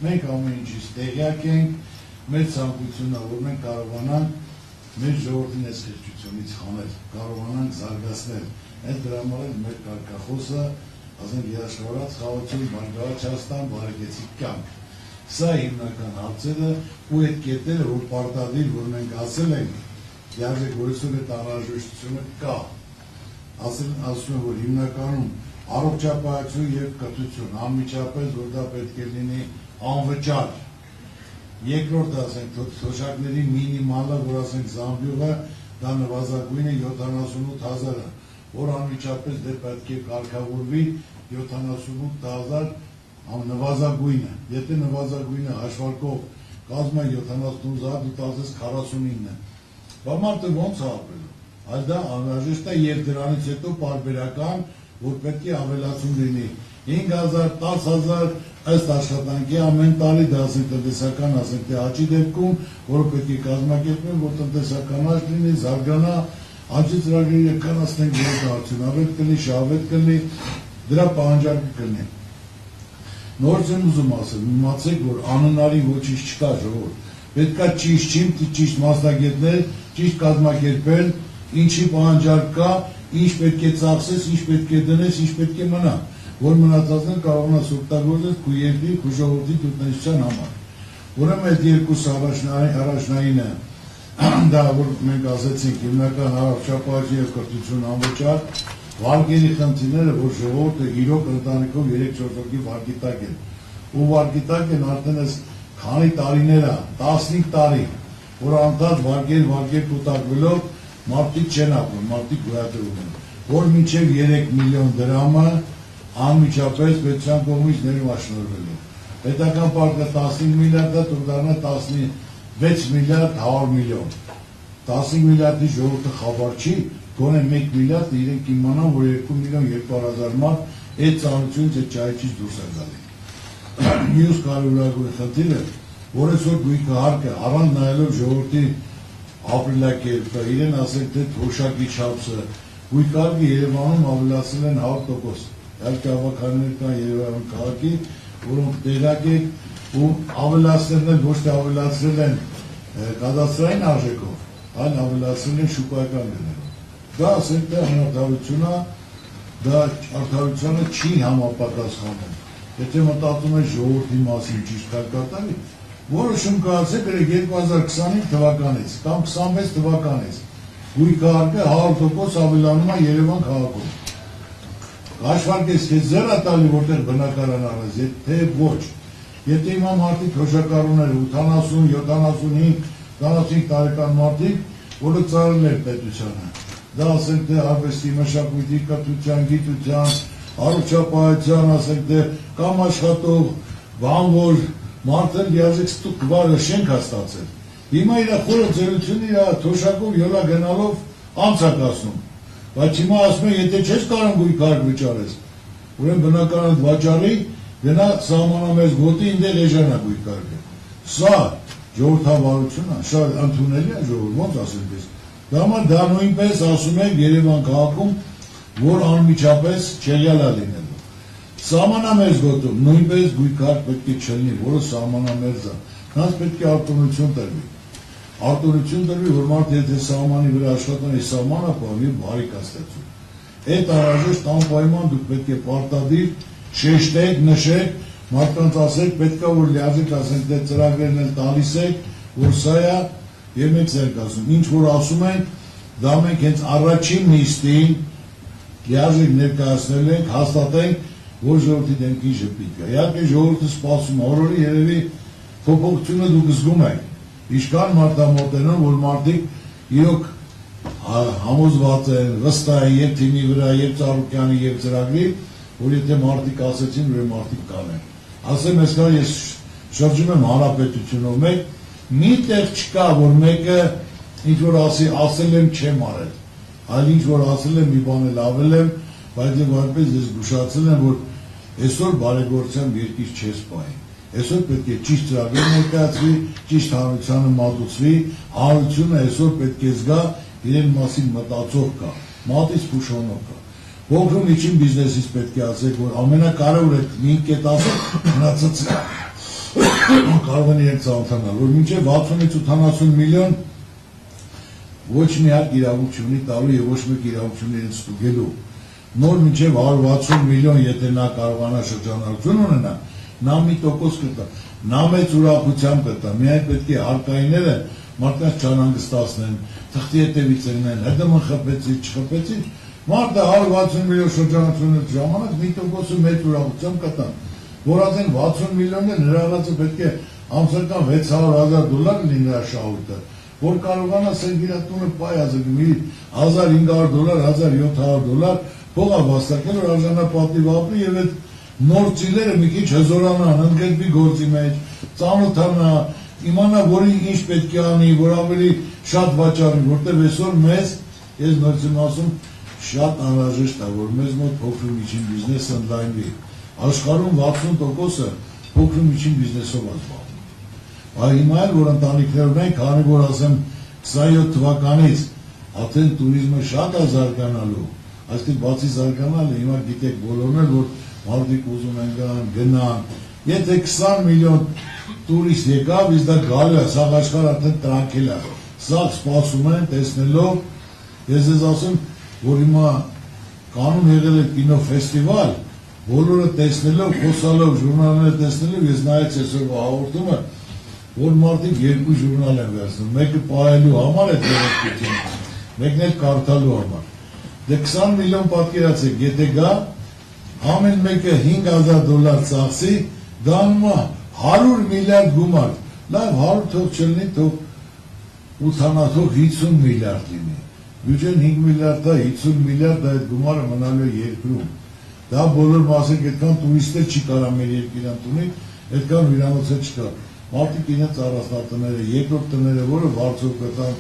Մենք ամեն ինչից տեղյակ ենք, մեր ցանկությունն է, որ մենք կարողանանք մեր ժողովրդին այս խեղճությունից խանել, կարողանանք զարգացնել։ Այդ դրա համար մեր կարգախոսը, ասենք երաշխավորած խաղաղություն, բարգավաճ Հայաստան, բարեկեցիկ կյանք։ Սա հիմնական հարցերը ու այդ կետերը, որ պարտադիր, որ մենք ասել ենք, երբեք որ այսօր այդ անհրաժեշտությունը կա։ Ասում եմ, որ հիմնականում առողջապահություն եւ կրթություն, անմիջապես, որ դա պետք է լինի անվճար։ Երկրորդ, ասենք, թոշակների մինիմալը, որ ասենք Զամբյուղը, դա նվազագույնը 78,000-ը, որ անմիջապես դե պետք է կարգավորվի 78,000 նվազագույնը։ Եթե նվազագույնը հաշվարկով կազմա 78,000, դու տալիս 49-ը։ Բա մարդը ոնց է ապրելու։ Այլ դա անհրաժեշտ է եւ դրանից հետո պարբերական, որ պետք է ավելացում լինի 5,000, 10,000 ըստ աշխատանքի ամեն տարի դա ասենք տնտեսական, ասենք թե աճի դեպքում, որը պետք է կազմակերպվեն, որ տնտեսական աճ լինի, զարգանա, աճի ծրագրերը կանացնենք արդյունավետ կլինի, շահավետ կլինի, դրա պահանջարկը կլինի։ Նորից եմ ուզում ասել, իմացեք, որ անհնարի ոչինչ չկա ժողովուրդ։ Պետք է ճիշտ մասնագետներ, ճիշտ կազմակերպել, ինչի պահանջարկ կա, ինչ պետք է ծախսես, ինչ պետք է դնես, ինչ պետք է մնա, որ մնացածն կարողանաս օգտագործել քո երկրի, քո ժողովրդի տնտեսության համար։ Ուրեմն այդ երկուս առաջնայինը, դա որ մենք ասեցինք, հիմնական առողջապահություն եւ կրթություն անվճար, վարկերի խնդիրները, որ ժողովուրդը իրոք ընտանիքով 3-4 հոգի վարկի տակ են, ու վարկի տակ են արդեն այս քանի տարիներ է, 15 տարի, որ անդադ վարկեր կուտակվելով մարդիկ չեն ապրում, մարդիկ գոյատևում են, որ մինչև 3 միլիոն դրամը անմիջապես պետության կողմից ներմաշնորհվելու։ Պետական պարտքը 15 միլիարդ է, թող դառնա 16 միլիարդ 100 միլիոն։ 15 միլիարդի ժողովուրդը խաբար չի, գոնե 1 միլիարդ իրենք իմանան, որ 2 միլիոն 200,000 մարդ այդ ծանրությունից, այդ ճայիճից դուրս է գալի։ Մյուս կարևորագույն խնդիրը, որ այսօր գույքը հարկը առանց նայելով ժողովրդի ապրելակերպը, իրեն ասենք թե թոշակի չափսը, գույքը հարկը Երևանում ավելացել են 100%։ Իհարկե հավաքարներ կան Երևանում քաղաքի, որոնք տեղյակ են ու ավելացնել են, ոչ թե ավելացրել են կադաստրային արժեքով, այլ ավելացրել են շուկայական գներով։ Դա ասենք թե անարդարությունը, դա արդարությանը չի համապատասխանում։ Եթե մտածում եք ժողովրդի մասին ճիշտ կարգատարի, որոշում կայացել 2025 թվականից կամ 26 թվականից գույքը հարկը 100% ավելանում է Երևան քաղաքում։ Հաշվարկես թե ձեռ է տալի որտեղ բնակարան առած, թե ոչ։ Եթե հիմա մարդիկ հոշակառուներ 80, 75, 75 տարեկան մարդիկ, որը ծառայել էր պետությանը, դա ասենք թե արվեստի, մշակույթի, կրթության, գիտության, առողջապահության, ասենք թե կամ աշխատող, բանվոր, մարդը լիազեկ ստուգվարը շենք հաստացել։ Հիմա իր խորը ձերությունը իր թոշակով յոլա գնալով անցակացնում։ Բայց հիմա ասում են, եթե չես կարող գույք հարկ վճարես, ուրեմն բնականոն վաճառի գնա սահմանամերձ գոտի ինտեղ էժանա գույք հարկը։ Սա ժողովրդավարություն է, շատ ընդունելի է ժողովուրդ, ոնց ասեմ ես։ Դա համար դա նույնպես ասում են Երևան քաղաքում, որ անմիջապես չեղյալ է լինելու։ Սահմանամերձ գոտում նույնպես գույք հարկ պետք է չլինի, որը սահմանամերձ է։ Նրանց պետք է արտոնություն տրվի։ Արտոնություն տրվի, որ մարդը եթե սահմանի վրա աշխատան, այս սահմանը պահվի բարի կաստացում։ Այդ անհրաժեշտ անպայման դուք պետք է պարտադիր շեշտեք, նշեք, մարդկանց ասեք, պետք է որ լիազեկ ասենք դե ծրագրերն էլ տալիս եք, որ սա է եւ մենք ցենք ասում։ Ինչ որ ասում են, դա մենք հենց առաջին նիստին լիազեկ ներկայացնել ենք, հաստատենք, որ ժողովրդի դեմքին ժպիտ կա։ Իհարկե ժողովուրդը սպասում, օրորի երևի փոփոխությունը դուք զգում եք։ Ինչքան մարդամոտենան, որ մարդիկ իրոք համոզված են, վստահ են եւ թիմի վրա, եւ Ծառուկյանի, եւ ծրագրի, որ եթե մարդիկ ասեցին, որ մարդիկ կանեն։ Ասեմ, այսքան ես շրջում եմ հանրապետությունով, մի տեղ չկա, որ մեկը ինչ որ ասել եմ չեմ արել, այլ ինչ որ ասել եմ մի բան էլ ավել եմ, բայց եւ որպես ես զգուշացել եմ, որ այսօր բարեգործությամբ երկիր չես պահի։ Այսօր պետք է ճիշտ ծրագիր ներկայացվի, ճիշտ հանրությանը մատուցվի, հանրությունը այսօր պետք է զգա իրեն մասին մտածող կա, մատից փուշոնող կա։ Փոքրում միջին բիզնեսից պետք է ասեք, որ ամենակարևորը մի կետ ասեք, մնացածը կարող են իրենք ծանոթանալ, որ մինչև 60-80 միլիոն ոչ մի հատ իրավունք չունի տալու եւ ոչ մեկ իրավունք չունի իրենց ստուգելու։ Նոր մինչև 160 միլիոն եթե նա կարողանա շրջանառություն ունենա, նա մի տոկոս կտա, նա մեծ ուրախությամբ կտա, միայն պետք է հարկայինները մարդկանց չանհանգստացնեն, թղթի հետևից ելնեն, ՀԴՄ խփեցի, չխփեցի, մարդը 160 միլիոն շրջանառությունների ժամանակ մի տոկոսը մեծ ուրախությամբ կտա, որ ասեն 60 միլիոնն նրա արածը պետք է ամսական $600,000 լինի նրա շահույթը, որ կարողանա ասենք իր տունը պայ ազգի $1,500, $1,700 փողա վաստակել, որ արժանապատիվ ապրի եւ այդ նոր ծիլերը մի քիչ հզորանան, ընդգրկվի գործի մեջ, ծանոթանա, իմանա, որի ինչ պետք է անի, որ ավելի շատ վաճառի, որտեղ այսօր մեզ, ես նորից եմ ասում, շատ անհրաժեշտ է, որ մեզ մոտ փոքր ու միջին բիզնեսը ընդլայնվի։ Աշխարհում 60%-ը փոքր ու միջին բիզնեսով զբաղվում։ Այ հիմա էլ որ ընտանիքներ ունեն, քանի որ ասեմ 27 թվականից արդեն տուրիզմը շատ է զարգանալու, այսինքն բացի զարգանալը հիմա գիտեք բոլորն էլ որ մարդիկ ուզում են գնան, եթե 20 միլիոն տուրիստ եկավ, իսկ դա գալու է, սա աշխարհը արդեն տրաքել է, սա սպասում են տեսնելով, ես ես ասում, որ հիմա կանոն եղել է կինոֆեստիվալ, բոլորը տեսնելով, խոսալով, ժուրնալները տեսնելով, ես նայեց այսօրվա հաղորդումը, որ մարդիկ երկու ժուրնալ են վերցնում, մեկը պահելու համար է երեքությունը, մեկն էլ կարդալու համար։ Դե 20 միլիոն պատկերացեք, եթե գա, ամեն մեկը $5,000 ծախսի, դառնում է 100 միլիարդ գումար, լավ 100 թող չլինի, թող 80 թող 50 միլիարդ լինի, բյուջեն 5 միլիարդ է, 50 միլիարդ այդ գումարը մնալու է երկրում, դա բոլոր մասիկ այդքան տուրիստներ չի կարա մեր երկիրան տունի, այդքան հյուրանոցը չկա, մարդիկ իրենց առանձնատները, երկրորդ տները, որը վարձով կտան,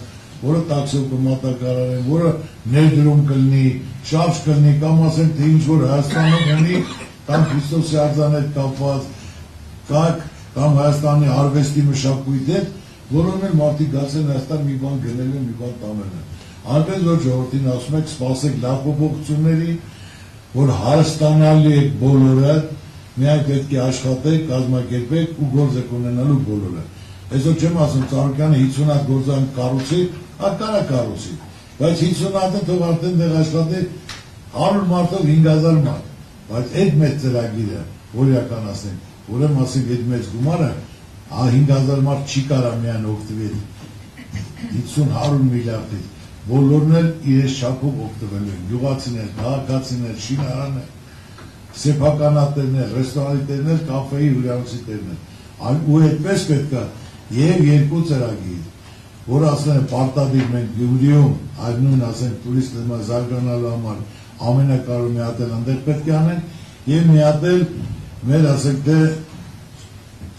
որը տաքսով կմատակարարեն, որը ներդրում կլինի, շարժ կլինի, կամ ասենք թե ինչ որ Հայաստանում ունի, կամ Քրիստոսի արձան հետ կապված, կամ Հայաստանի արվեստի մշակույթի հետ, որոնց էլ մարդիկ գացեն Հայաստան մի բան գնել են, մի բան տանել են։ Այնպես որ ժողովրդին ասում եք, սպասեք լավ փոփոխությունների, որ հարստանալու եք բոլորը, միայն պետք է աշխատեք, կազմակերպեք ու գործ եք ունենալու բոլորը։ Այսօր չեմ ասում Ծառուկյանը 50 հատ գործան կառուցի, կարա կառուցի, բայց 50 հատը թող արդեն դեղ աշխատի 100 մարդով 5,000 մարդ, բայց այդ մեծ ծրագիրը, որ իրականացնենք, ուրեմն ասենք այդ մեծ գումարը 5,000 մարդ չի կարա միայն օգտվել 50-100 միլիարդից, բոլորն էլ իրենց չափով օգտվելու են, գյուղացիներ, քաղաքացիներ, շինարաններ, սեփականատերներ, ռեստորանատերներ, կաֆեի հյուրանոցի տերներ, ու այդպես պետք է եւ երկու ծրագիր, որ ասեն են պարտադիր մենք Գյումրիում, այլ նույն ասենք տուրիստը զարգանալու համար ամենակարևորը մի հատ էլ այնտեղ պետք է անենք եւ մի հատ էլ մեր ասենք թե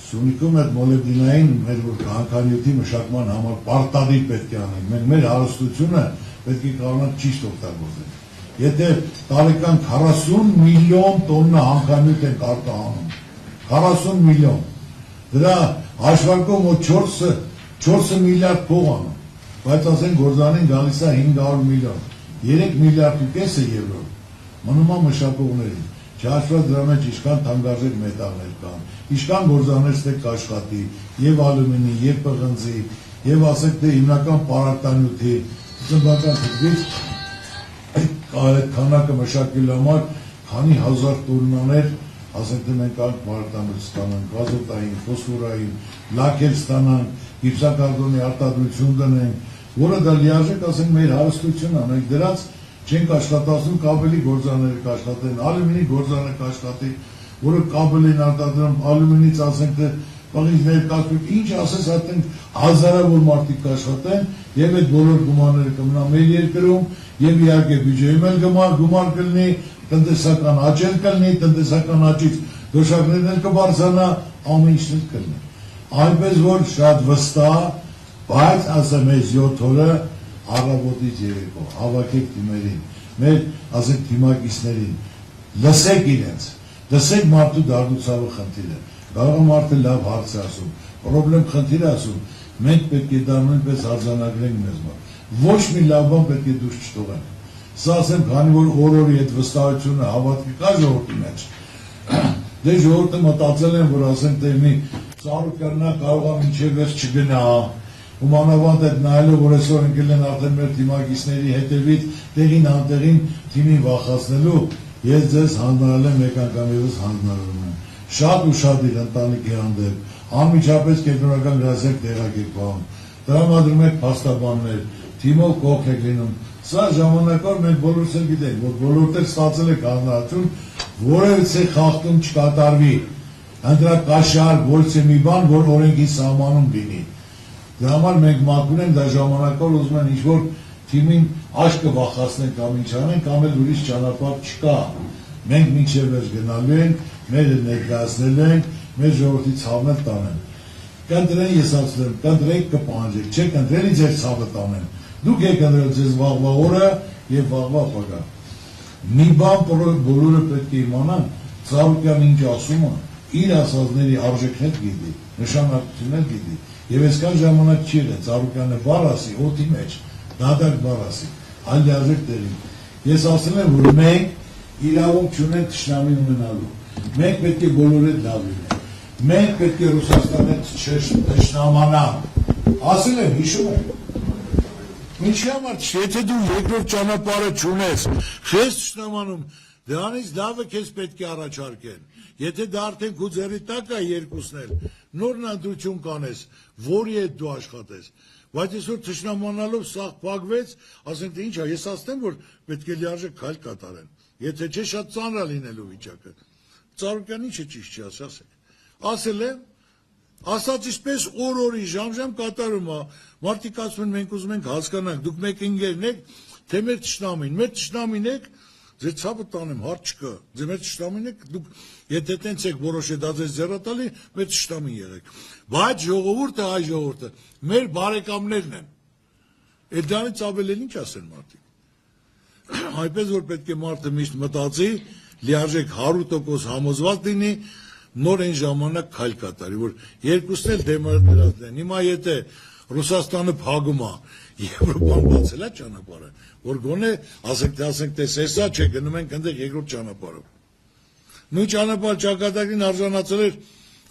Սյունիքում այդ մոլեբդինային մեր որ հանքանյութի մշակման համար պարտադիր պետք է անենք, մենք մեր հարստությունը պետք է կարողանանք ճիշտ օգտագործել։ Եթե տարեկան 40 միլիոն տոննա հանքանյութ ենք արտահանում, 40 միլիոն, դրա հաշվարկով մոտ 4 միլիարդ փող անում, բայց ասենք գործանին գալիս է 500 միլիոն, 3 միլիարդ ու կեսը եվրո, մնում է մշակողներին, չհաշված դրա մեջ ինչքան թանկարժեք մետաղներ կան, ինչքան գործաներ ստեղ կաշխատի, եւ ալյումինի, եւ պղնձի, եւ ասենք թե հիմնական պարարտանյութի, ծննդական թվից այդ քանակը մշակելու համար քանի հազար տոննաներ, ասենք թե մենք այդ պարարտանյութ ստանանք, ազոտային, ֆոսֆորային, լաքեր ստանանք, գիպսակարբոնի արտադրություն դնենք, որը դա լիարժեք ասենք մեր հարստությունն է, մենք դրանց չենք աշխատացնում, կաբելի գործաները կաշխատեն, ալյումինի գործանը կաշխատի, որը կաբելին արտադրում, ալյումինից ասենք թե պղինջներ կաշվիկ, ինչ ասես այդտեղ հազարավոր մարդիկ կաշխատեն եւ այդ բոլոր գումարները կմնա մեր երկրում եւ իհարկե բյուջեում էլ գումար կլինի, տնտեսական աճ էլ կլինի, տնտեսական աճից դոշակներն էլ կբարձրանա, ամեն ինչ կլինի։ Այնպես որ շատ վստահ, բայց ասեմ այս 7 օրը առավոտից երեկո, հավաքեք թիմերին, մեր ասենք թիմակիցներին, լսեք իրենց, լսեք մարդու դառնուցավը խնդիրը, կարող է մարդը լավ հարց է ասում, պրոբլեմ խնդիր է ասում, մենք պետք է դա նույնպես արձանագրենք մեզ մոտ, ոչ մի լավ բան պետք է դուրս չթողենք, սա ասեմ, քանի որ օրորի այդ վստահությունը հավատքի կա ժողովրդի մեջ, դե ժողովուրդը մտածել են, որ ասենք թե մի Ծառուկյանն կարող է մինչև վերջ չգնա, ու մանավանդ այդ նայելով, որ այսօր ընկել են արդեն մեր թիմակիցների հետևից տեղին անտեղին թիմին վախացնելու, ես ձեզ հանձնարարել եմ մեկ անգամ ևս հանձնարարում եմ։ Շատ ու շատ իր ընտանիքի հանդեպ, անմիջապես կենտրոնական գրասենյակ տեղակ եք պահում, տրամադրում եք փաստաբաններ, թիմով կողք եք լինում։ Սա ժամանակավոր մենք բոլորս էլ գիտենք, որ բոլորդ էլ ստացել եք հանրություն, որևիցե խախտում չկատարվի, ընտրակաշար, որևիցե մի բան, որ օրենքի սահմանում լինի։ Դրա համար մենք մաքուր ենք, դա ժամանակավոր ուզում են ինչ-որ թիմին աշկը վախացնեն կամ ինչ անեն, կամ էլ ուրիշ ճանապարհ չկա։ Մենք մինչև վերջ գնալու ենք, մեր ներկայացնել ենք, մեր ժողովրդի ցավն էլ տանեն։ Կընտրեն, ես ասում եմ, կընտրեք կպահանջեք, չեք ընտրելի ձեր ցավը տանեն։ Դուք եք ընտրել ձեզ վաղվա օրը եւ վաղվա ապագա։ Մի բան բոլորը պետք է իմանան, Ծառուկյանն ինչ ասում է, իր ասածների արժեքներ գիտի, նշանակություններ գիտի, եւ այսքան ժամանակ չի եղել Ծառուկյանը բառ ասի, օդի մեջ, դադար բառ ասի, այլ լիարժեք տեղին։ Ես ասել եմ, որ մենք իրավունք չունենք թշնամի ունենալու, մենք պետք է բոլորը լավ լինենք, մենք պետք է Ռուսաստանը թշնամանանք, ասել եմ, հիշում եմ։ Ինչի համար, եթե դու երկրորդ ճանապարհը չունես, քեզ թշնամանում, դրանից լավը քեզ պետք է առաջարկեն։ Եթե դա արդեն քո ձեռի տակ է երկուսն էլ, նոր ընտրություն կանես, որի հետ դու աշխատես։ Բայց այսօր թշնամանալով սաղ փակվեց, ասենք թե ինչ է, ես ասեմ, որ պետք է լիարժեք քայլ կատարեն։ Եթե չէ, շատ ծանր է լինելու վիճակը։ Ծառուկյանն ինչը ճիշտ չի ասեք։ Ասել եմ, ասած ինչպես օր-օրի ժամ-ժամ կատարում է, մարդիկ ասում են մենք ուզում ենք հասկանանք, դուք մեկ ընկերն եք, թե մեր թշնամին եք, ձեր ցավը տանեմ, հարց չկա, ձեր մեր թշնամին եք, դուք եթե տենց եք որոշել դա ձեզ ձեռատալի, մեր թշնամին եղեք։ Բայց ժողովուրդը, այ ժողովուրդը, մեր բարեկամներն են։ Այդ դրանից ավել էլ ինչ ասեն մարդիկ։ Այնպես որ պետք է մարդը միշտ մտածի, լիարժեք 100% համոզված լինի, նոր այն ժամանակ քայլ կատարի, որ երկուսն էլ դեմոկրատներ են։ Հիմա եթե Ռուսաստանը փակում է, Եվրոպան բացել է ճանապարհը, որ գոնե ասենք թե սեսա չէ, գնում ենք այնտեղ երկրորդ ճանապարհով։ Նույն ճանապարհ ճակատագրին արժանացել էր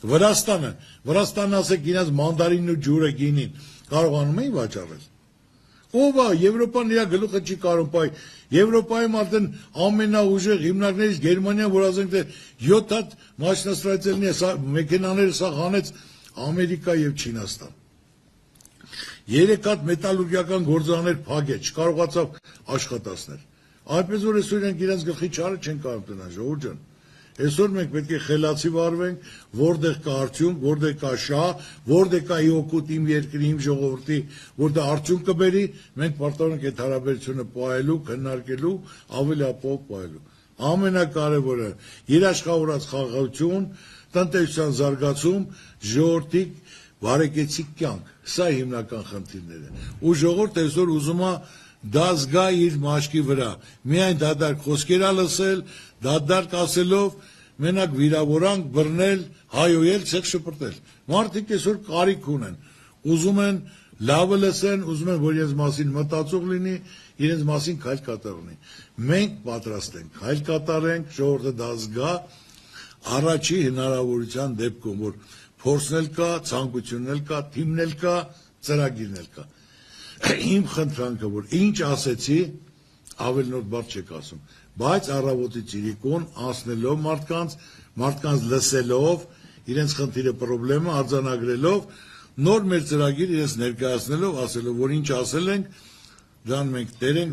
Վրաստանը ասեք իրաց մանդարինն ու ջուրը գինին, կարողանում էին վաճառել։ Ով է, Եվրոպան իր գլուխը չի կարող բայ, Եվրոպայում արդեն ամենաուժեղ հիմնարկներից Գերմանիան, որ ասենք թե 7 հատ մաշինաստրայցելնի մեքենաները սա հանեց Ամերիկա եւ Չինաստան։ 3 հատ մետալուրգիական գործարաններ փակեց, չկարողացավ աշխատացնել։ Այնպես որ այսօր իրենք իրենց գլխի չարը չեն կարող տնալ, ժողովուրդ ջան։ Այսօր մենք պետք է խելացի վարվենք, որտեղ կա արդյունք, որտեղ կա շահ, որտեղ կա իօգուտ իմ երկրի, իմ ժողովրդի, որ դա արդյունք կբերի, մենք պարտավոր ենք այդ հարաբերությունը պահելու, քննարկելու, ավելի ապահով պահելու։ Ամենակարևորը երաշխավորած խաղաղություն, տնտեսության զարգացում, ժողովրդի բարեկեցիկ կյանք, սա հիմնական խնդիրները։ Ու ժողովուրդը այսօր ուզում է դա զգա իր մաշկի վրա, միայն դադարք խոսքեր լսել, դադարք ասելով, մենակ վիրավորանք, բռնել, հայոյել, ցեխ շպրտել։ Մարդիկ այսօր կարիք ունեն, ուզում են լավը լսեն, ուզում են, որ իրենց մասին մտածող լինի, իրենց մասին քայլ կատարի։ Մենք պատրաստ ենք քայլ կատարենք, ժողովուրդը դա զգա, առաջի հնարավորության դեպքում, որ փորձն էլ կա, ցանկությունն էլ կա, թիմն էլ կա, ծրագիրն էլ կա։ Իմ խնդրանքը, որ ինչ ասեցի, ավելի նոր բառ չեք ասում, բայց առավոտից իրիկուն անցնելով մարդկանց լսելով, իրենց խնդիրը պրոբլեմը արձանագրելով, նոր մեր ծրագիր իրենց ներկայացնելով, ասելով, որ ինչ ասել ենք, դրան մենք տեր ենք,